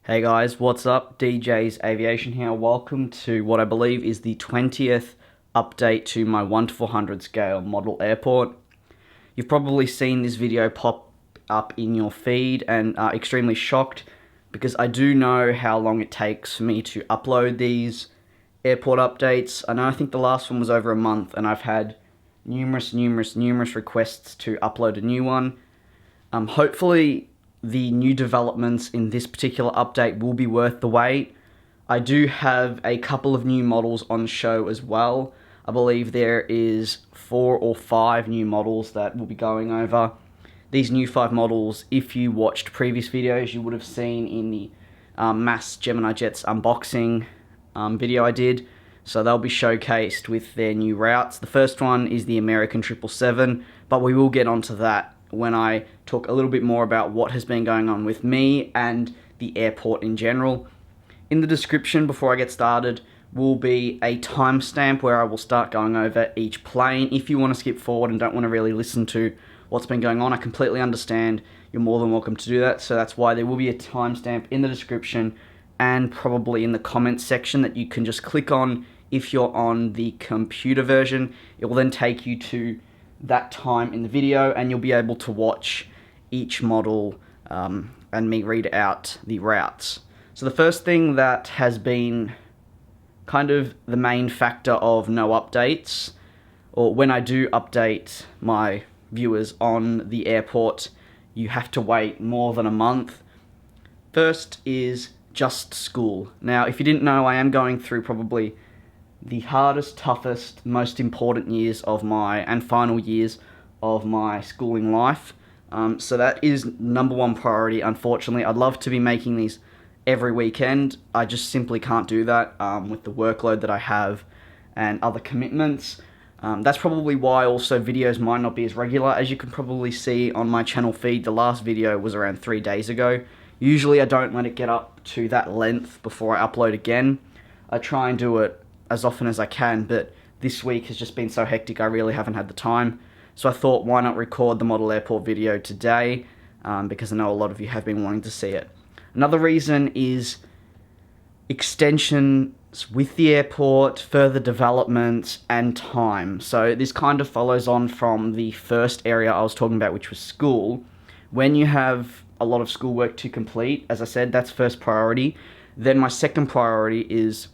Hey guys, what's up? DJ's Aviation here. Welcome to what I believe is the 20th update to my 1 to 400 scale model airport. You've probably seen this video pop up in your feed and are extremely shocked because I do know how long it takes for me to upload these airport updates. I think the last one was over a month and I've had numerous requests to upload a new one. Hopefully the new developments in this particular update will be worth the wait. I do have a couple of new models on show as well. I believe there is 4 or 5 new models that we'll be going over. These new 5 models, if you watched previous videos, you would have seen in the mass GeminiJets unboxing video I did. So they'll be showcased with their new routes. The first one is the American 777, but we will get onto that when I talk a little bit more about what has been going on with me and the airport in general. In the description before I get started will be a timestamp where I will start going over each plane. If you want to skip forward and don't want to really listen to what's been going on, I completely understand. You're more than welcome to do that. So that's why there will be a timestamp in the description and probably in the comments section that you can just click on if you're on the computer version. It will then take you to that time in the video and you'll be able to watch each model and me read out the routes. So the first thing that has been kind of the main factor of no updates, or when I do update my viewers on the airport, you have to wait more than a month. First is just school. Now, if you didn't know, I am going through probably the hardest, toughest, most important years of and final years of my schooling life. So that is number one priority, unfortunately. I'd love to be making these every weekend. I just simply can't do that with the workload that I have and other commitments. That's probably why also videos might not be as regular. As you can probably see on my channel feed, the last video was around 3 days ago. Usually I don't let it get up to that length before I upload again. I try and do it as often as I can, but this week has just been so hectic I really haven't had the time. So I thought, why not record the model airport video today, because I know a lot of you have been wanting to see it. Another reason is extensions with the airport, further developments, and time. So this kind of follows on from the first area I was talking about, which was school. When you have a lot of schoolwork to complete, as I said, that's first priority. Then my second priority is,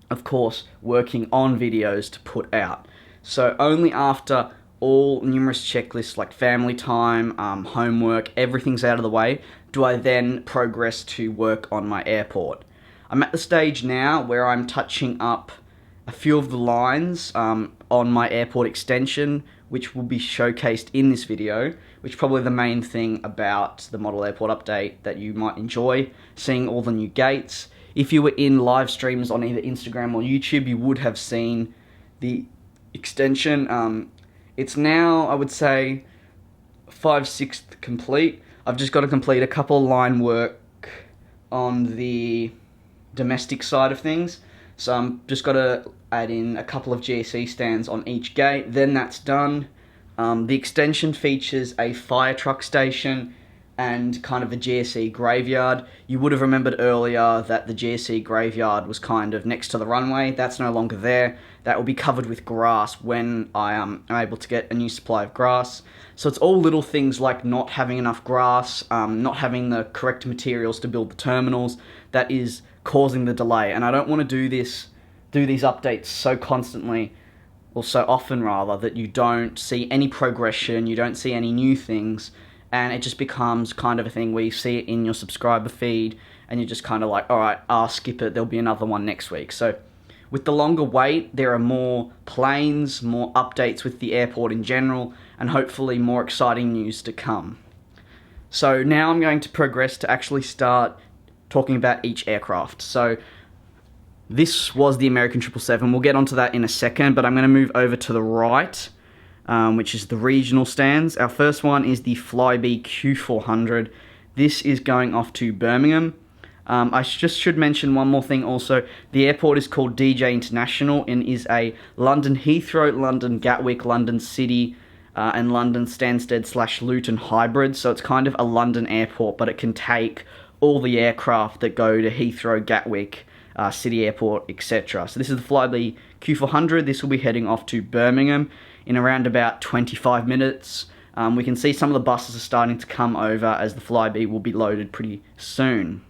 of course, working on videos to put out. So only after all numerous checklists like family time, homework, everything's out of the way, do I then progress to work on my airport. I'm at the stage now where I'm touching up a few of the lines on my airport extension, which will be showcased in this video, which is probably the main thing about the model airport update that you might enjoy, seeing all the new gates. If you were in live streams on either Instagram or YouTube, you would have seen the extension. It's now, I would say, 5/6 complete. I've just got to complete a couple of line work on the domestic side of things. So I'm just got to add in a couple of GSE stands on each gate. Then that's done. The extension features a fire truck station and kind of a GSE graveyard. You would have remembered earlier that the GSE graveyard was kind of next to the runway. That's no longer there. That will be covered with grass when I am able to get a new supply of grass. So it's all little things like not having enough grass, not having the correct materials to build the terminals, that is causing the delay. And I don't want to do these updates so constantly, or so often rather, that you don't see any progression, you don't see any new things, and it just becomes kind of a thing where you see it in your subscriber feed and you're just kind of like, alright, I'll skip it, there'll be another one next week. So with the longer wait, there are more planes, more updates with the airport in general, and hopefully more exciting news to come. So now I'm going to progress to actually start talking about each aircraft. So this was the American 777. We'll get onto that in a second, but I'm going to move over to the right, which is the regional stands. Our first one is the Flybe Q400. This is going off to Birmingham. I just should mention one more thing also. The airport is called DJ International and is a London Heathrow, London Gatwick, London City, and London Stansted / Luton hybrid. So it's kind of a London airport, but it can take all the aircraft that go to Heathrow, Gatwick, City Airport, etc. So this is the Flybe Q400. This will be heading off to Birmingham in around about 25 minutes. We can see some of the buses are starting to come over as the Flybe will be loaded pretty soon.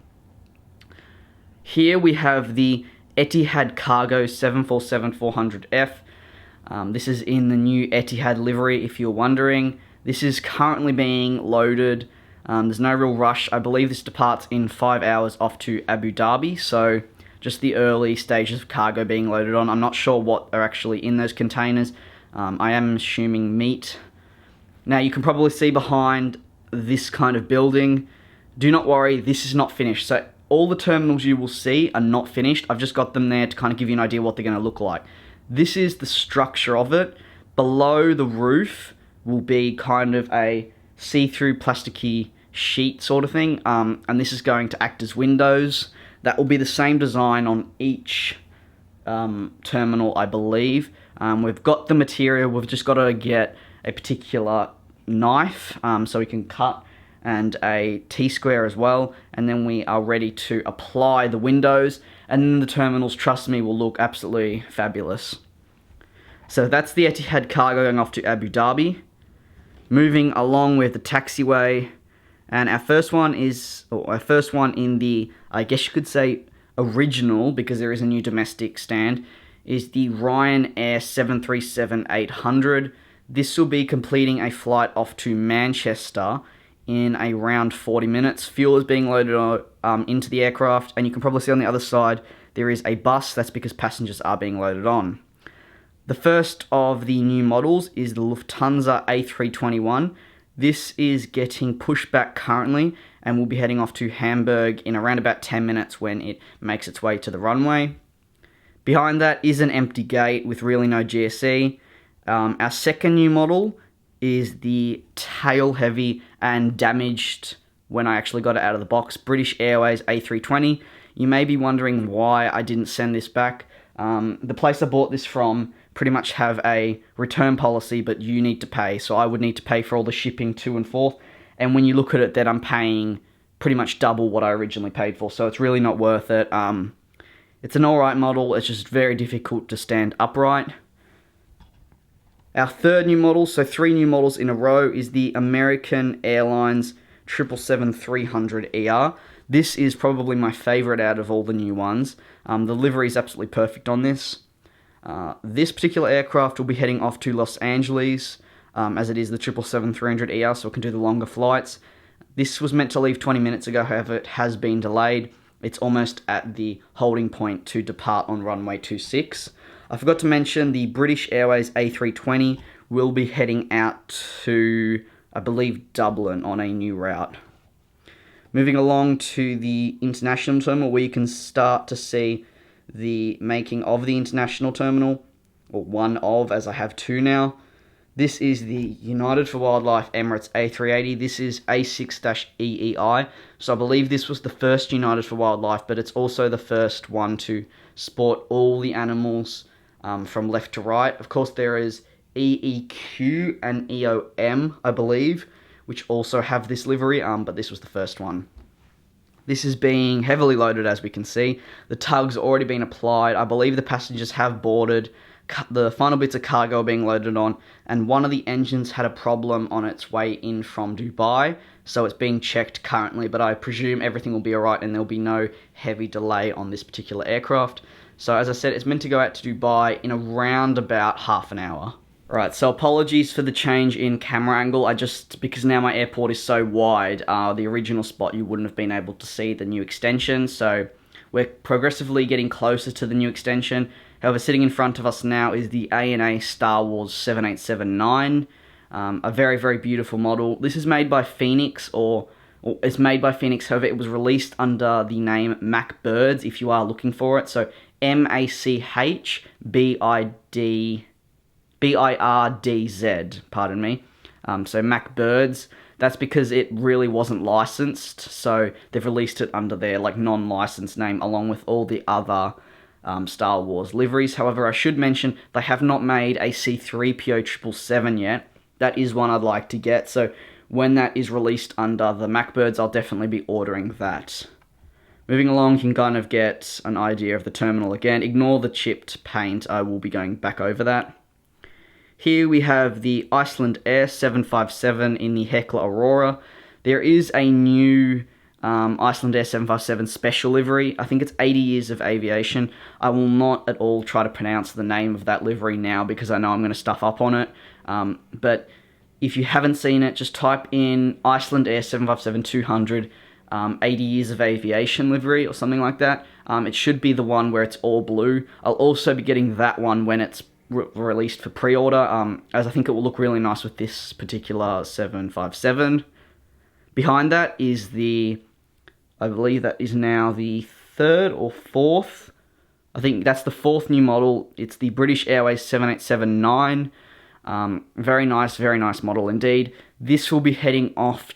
Here we have the Etihad Cargo 747-400F. This is in the new Etihad livery, if you're wondering. This is currently being loaded. There's no real rush. I believe this departs in 5 hours off to Abu Dhabi, so just the early stages of cargo being loaded on. I'm not sure what are actually in those containers. I am assuming meat. Now you can probably see behind this kind of building. Do not worry, this is not finished. So all the terminals you will see are not finished. I've just got them there to kind of give you an idea what they're going to look like. This is the structure of it. Below the roof will be kind of a see-through plasticky sheet sort of thing, and this is going to act as windows. That will be the same design on each terminal, I believe. We've got the material, we've just got to get a particular knife so we can cut, and a T-square as well, and then we are ready to apply the windows, and then the terminals, trust me, will look absolutely fabulous. So that's the Etihad Cargo going off to Abu Dhabi. Moving along with the taxiway, and our first one in the, I guess you could say, original, because there is a new domestic stand, is the Ryanair 737-800. This will be completing a flight off to Manchester in around 40 minutes. Fuel is being loaded into the aircraft, and you can probably see on the other side there is a bus. That's because passengers are being loaded on. The first of the new models is the Lufthansa A321. This is getting pushed back currently and will be heading off to Hamburg in around about 10 minutes when it makes its way to the runway. Behind that is an empty gate with really no GSE. Our second new model is the tail-heavy and damaged when I actually got it out of the box British Airways A320. You may be wondering why I didn't send this back. The place I bought this from pretty much have a return policy, but you need to pay. So I would need to pay for all the shipping to and forth. And when you look at it, then I'm paying pretty much double what I originally paid for. So it's really not worth it. It's an alright model. It's just very difficult to stand upright. Our third new model, so 3 new models in a row, is the American Airlines 777-300ER. This is probably my favourite out of all the new ones. The livery is absolutely perfect on this. This particular aircraft will be heading off to Los Angeles, as it is the 777-300ER, so it can do the longer flights. This was meant to leave 20 minutes ago, however, it has been delayed. It's almost at the holding point to depart on runway 26. I forgot to mention the British Airways A320 will be heading out to, I believe, Dublin on a new route. Moving along to the international terminal, where you can start to see the making of the international terminal, or one of, as I have 2 now. This is the United for Wildlife Emirates A380. This is A6-EEI, so I believe this was the first United for Wildlife, but it's also the first one to sport all the animals from left to right. Of course, there is EEQ and EOM, I believe, which also have this livery, but this was the first one. This is being heavily loaded, as we can see. The tug's already been applied. I believe the passengers have boarded. The final bits of cargo are being loaded on, and one of the engines had a problem on its way in from Dubai, so it's being checked currently, but I presume everything will be alright and there'll be no heavy delay on this particular aircraft. So as I said, it's meant to go out to Dubai in around about half an hour. Right, so apologies for the change in camera angle. Because now my airport is so wide, the original spot you wouldn't have been able to see the new extension, so we're progressively getting closer to the new extension. However, sitting in front of us now is the ANA Star Wars 7879, a very, very beautiful model. This is made by Phoenix, or it's made by Phoenix, however, it was released under the name Mac Birds, if you are looking for it. So MACHBIRDZ, pardon me. So Mac Birds. That's because it really wasn't licensed, so they've released it under their non-licensed name, along with all the other Star Wars liveries. However, I should mention they have not made a C3PO 777 yet. That is one I'd like to get. So when that is released under the MacBirds, I'll definitely be ordering that. Moving along, you can kind of get an idea of the terminal again. Ignore the chipped paint, I will be going back over that. Here we have the Icelandair 757 in the Hekla Aurora. There is a new Icelandair 757 special livery. I think it's 80 years of aviation. I will not at all try to pronounce the name of that livery now because I know I'm going to stuff up on it. But if you haven't seen it, just type in Icelandair 757-200 80 years of aviation livery or something like that. It should be the one where it's all blue. I'll also be getting that one when it's released for pre-order, as I think it will look really nice with this particular 757. Behind that is I believe that is now the third or fourth. I think that's the fourth new model. It's the British Airways 787-9. Very nice model indeed. This will be heading off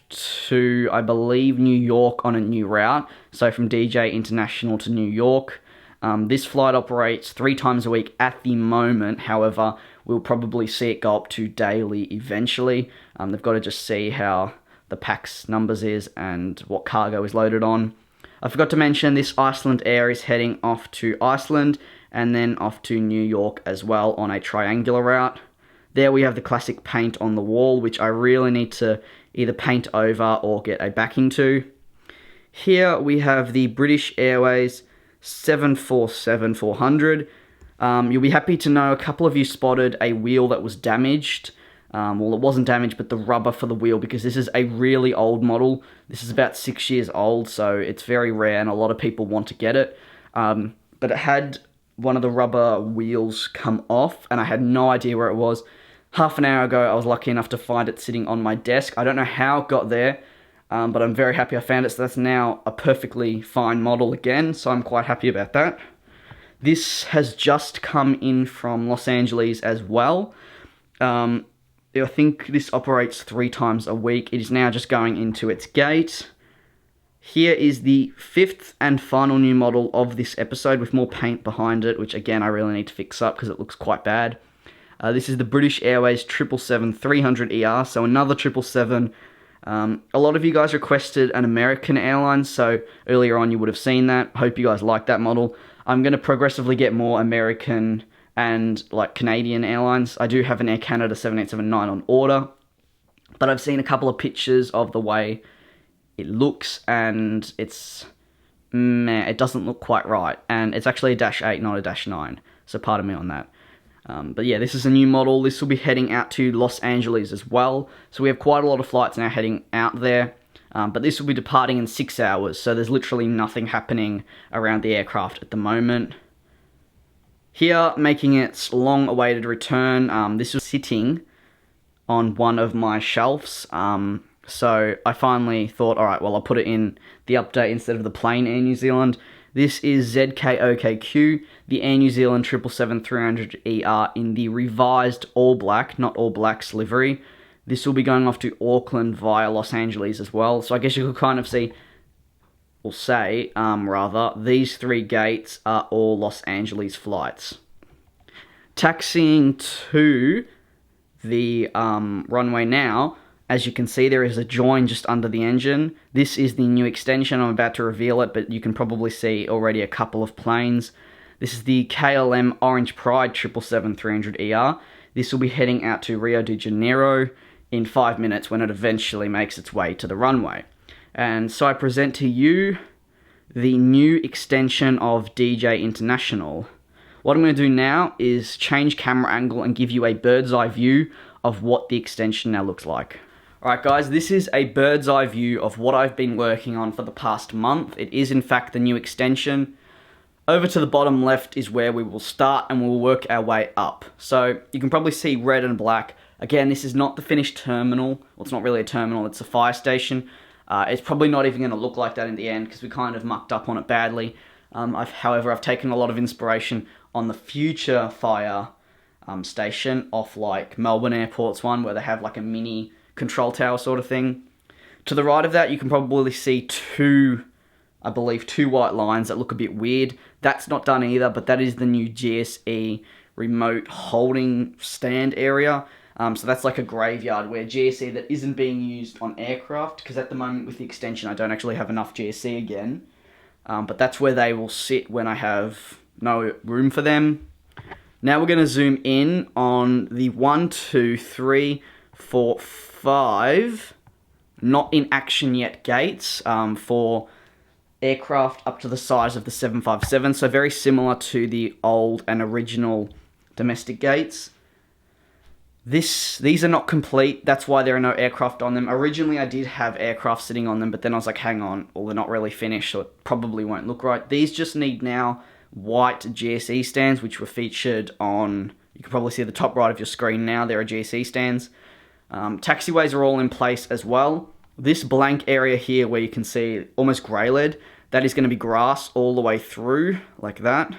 to, I believe, New York on a new route. So from DJ International to New York. This flight operates 3 times a week at the moment. However, we'll probably see it go up to daily eventually. They've got to just see how the PAX numbers is and what cargo is loaded on. I forgot to mention this Icelandair is heading off to Iceland and then off to New York as well on a triangular route. There we have the classic paint on the wall, which I really need to either paint over or get a backing to. Here we have the British Airways 747-400. You'll be happy to know a couple of you spotted a wheel that was damaged. Well, it wasn't damaged, but the rubber for the wheel, because this is a really old model. This is about 6 years old, so it's very rare and a lot of people want to get it. But it had one of the rubber wheels come off and I had no idea where it was. Half an hour ago, I was lucky enough to find it sitting on my desk. I don't know how it got there, but I'm very happy I found it. So that's now a perfectly fine model again, so I'm quite happy about that. This has just come in from Los Angeles as well. I think this operates 3 times a week. It is now just going into its gate. Here is the 5th and final new model of this episode with more paint behind it, which again I really need to fix up because it looks quite bad. This is the British Airways 777-300ER, so another 777. A lot of you guys requested an American Airlines, so earlier on you would have seen that. Hope you guys like that model. I'm going to progressively get more American and like Canadian airlines. I do have an Air Canada 787-9 on order, but I've seen a couple of pictures of the way it looks and it's meh, it doesn't look quite right, and it's actually a -8, not a -9, so pardon me on that. But yeah, this is a new model. This will be heading out to Los Angeles as well, so we have quite a lot of flights now heading out there, but this will be departing in 6 hours, so there's literally nothing happening around the aircraft at the moment. Here, making its long-awaited return, this was sitting on one of my shelves, so I finally thought, alright, well I'll put it in the update instead of the plain Air New Zealand. This is ZKOKQ, the Air New Zealand 777-300ER in the revised all-black, not all blacks livery. This will be going off to Auckland via Los Angeles as well, so I guess you could kind of see, or say, rather, these 3 gates are all Los Angeles flights. Taxiing to the runway now, as you can see, there is a join just under the engine. This is the new extension. I'm about to reveal it, but you can probably see already a couple of planes. This is the KLM Orange Pride 777-300ER. This will be heading out to Rio de Janeiro in 5 minutes when it eventually makes its way to the runway. And so I present to you the new extension of DJ International. What I'm going to do now is change camera angle and give you a bird's eye view of what the extension now looks like. Alright guys, this is a bird's eye view of what I've been working on for the past month. It is in fact the new extension. Over to the bottom left is where we will start and we'll work our way up. So you can probably see red and black. Again, this is not the finished terminal. Well, it's not really a terminal, it's a fire station. It's probably not even going to look like that in the end because we kind of mucked up on it badly. However, I've taken a lot of inspiration on the future fire station off like Melbourne Airport's one where they have like a mini control tower sort of thing. To the right of that, you can probably see two white lines that look a bit weird. That's not done either, but that is the new GSE remote holding stand area. So that's like a graveyard where GSE that isn't being used on aircraft, because at the moment with the extension I don't actually have enough GSE again. But that's where they will sit when I have no room for them. Now we're going to zoom in on the 1, 2, 3, 4, 5, not in action yet gates for aircraft up to the size of the 757. So very similar to the old and original domestic gates. These are not complete. That's why there are no aircraft on them. Originally, I did have aircraft sitting on them, but then I was like, hang on, well, they're not really finished, so it probably won't look right. These just need now white GSE stands, which were featured on, you can probably see the top right of your screen now, there are GSE stands. Taxiways are all in place as well. This blank area here where you can see almost grey lead, that is going to be grass all the way through, like that.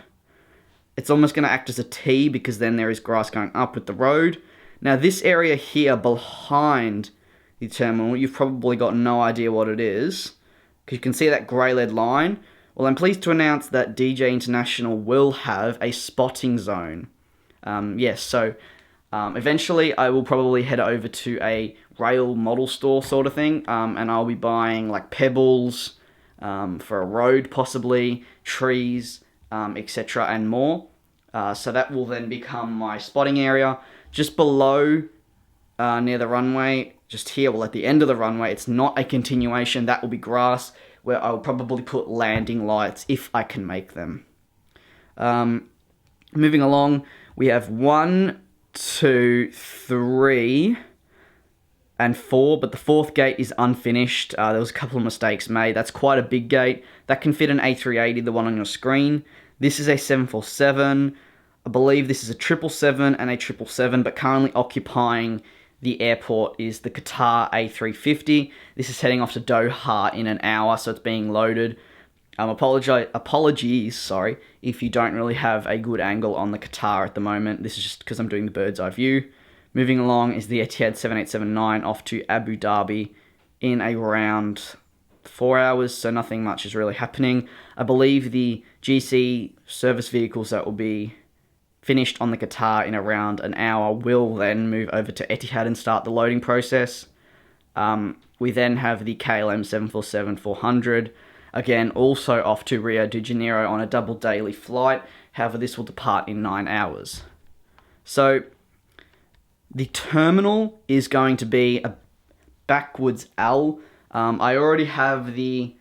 It's almost going to act as a T because then there is grass going up with the road. Now this area here behind the terminal, you've probably got no idea what it is, because you can see that grey lead line. Well, I'm pleased to announce that DJ International will have a spotting zone. Eventually I will probably head over to a rail model store sort of thing, and I'll be buying like pebbles for a road possibly, trees, etc. and more. So that will then become my spotting area. Just below, near the runway, just here, well at the end of the runway, it's not a continuation, that will be grass, where I'll probably put landing lights if I can make them. Moving along, we have 1, 2, 3, and 4, but the 4th gate is unfinished. There was a couple of mistakes made. That's quite a big gate. That can fit an A380, the one on your screen. This is a 747. I believe this is a 777 and a 777, but currently occupying the airport is the Qatar A350. This is heading off to Doha in an hour, so it's being loaded. Apologies, if you don't really have a good angle on the Qatar at the moment. This is just because I'm doing the bird's eye view. Moving along is the Etihad 7879 off to Abu Dhabi in around 4 hours, so nothing much is really happening. I believe the GC service vehicles that will be finished on the Qatar in around an hour will then move over to Etihad and start the loading process. We then have the KLM 747-400, again also off to Rio de Janeiro on a double daily flight. However, this will depart in 9 hours. So the terminal is going to be a backwards L. I already have the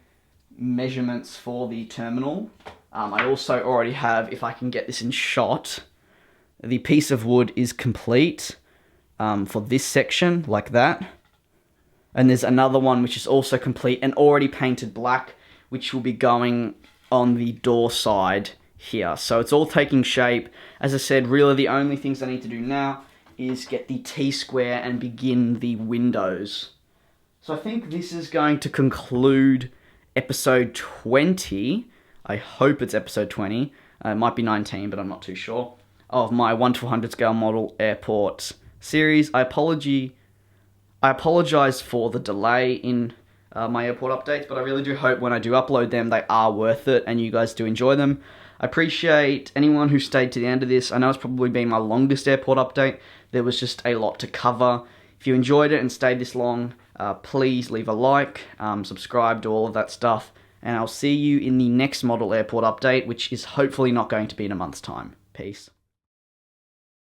measurements for the terminal. I also already have, if I can get this in shot, the piece of wood is complete for this section, like that. And there's another one which is also complete and already painted black, which will be going on the door side here. So it's all taking shape. As I said, really the only things I need to do now is get the T-square and begin the windows. So I think this is going to conclude episode 20. I hope it's episode 20. It might be 19, but I'm not too sure. Of my 1 to 100 scale model airport series. I apologize for the delay in my airport updates, but I really do hope when I do upload them, they are worth it and you guys do enjoy them. I appreciate anyone who stayed to the end of this. I know it's probably been my longest airport update. There was just a lot to cover. If you enjoyed it and stayed this long, please leave a like, subscribe, do all of that stuff, and I'll see you in the next model airport update, which is hopefully not going to be in a month's time. Peace.